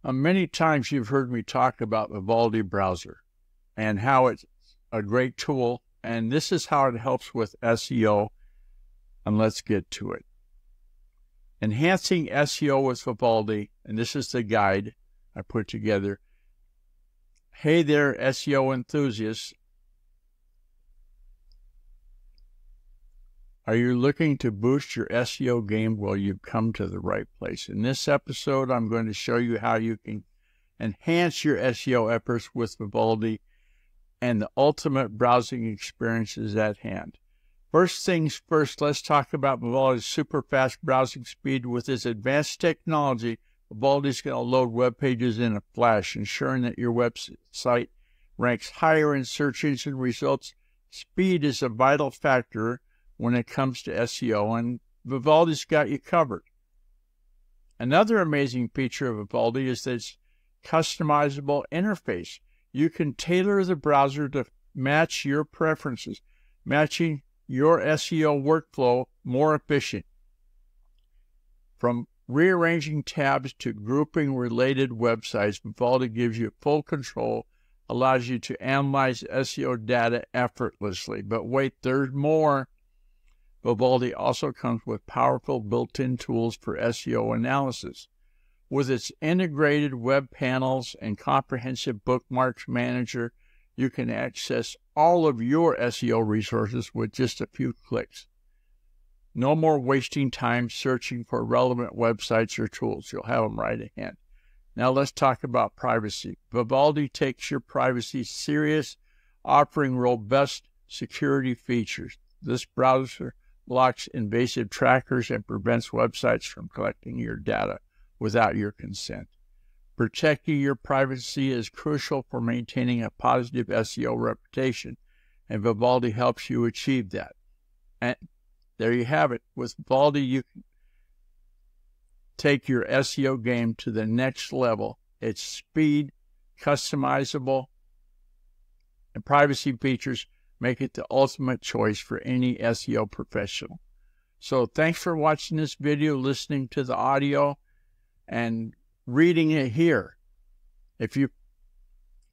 Many times you've heard me talk about Vivaldi browser and how it's a great tool, and this is how it helps with SEO, and let's get to it. Enhancing SEO with Vivaldi, and this is the guide I put together. Hey there, SEO enthusiasts. Are you looking to boost your SEO game? Well, you've come to the right place. In this episode, I'm going to show you how you can enhance your SEO efforts with Vivaldi, and the ultimate browsing experience is at hand. First things first, let's talk about Vivaldi's super fast browsing speed. With its advanced technology, Vivaldi's going to load web pages in a flash, ensuring that your website ranks higher in search engine results. Speed is a vital factor when it comes to SEO, and Vivaldi's got you covered. Another amazing feature of Vivaldi is its customizable interface. You can tailor the browser to match your preferences, making your SEO workflow more efficient. From rearranging tabs to grouping related websites, Vivaldi gives you full control, allows you to analyze SEO data effortlessly. But wait, there's more. Vivaldi also comes with powerful built-in tools for SEO analysis. With its integrated web panels and comprehensive bookmarks manager, you can access all of your SEO resources with just a few clicks. No more wasting time searching for relevant websites or tools. You'll have them right at hand. Now let's talk about privacy. Vivaldi takes your privacy serious, offering robust security features. This browser blocks invasive trackers and prevents websites from collecting your data without your consent. Protecting your privacy is crucial for maintaining a positive SEO reputation, and Vivaldi helps you achieve that. And there you have it. With Vivaldi, you can take your SEO game to the next level. Its speed, customizable, and privacy features make it the ultimate choice for any SEO professional. So thanks for watching this video, listening to the audio, and reading it here. If you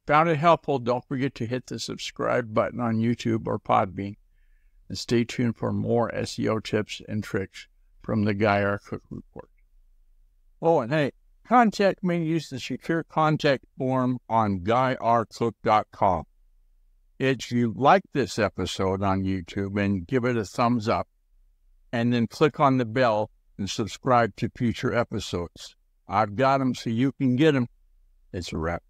found it helpful, don't forget to hit the subscribe button on YouTube or Podbean, and stay tuned for more SEO tips and tricks from the Guy R. Cook Report. Oh, and hey, contact me. Use the secure contact form on GuyRCook.com. If you like this episode on YouTube, and give it a thumbs up, and then click on the bell and subscribe to future episodes. I've got them so you can get them. It's a wrap.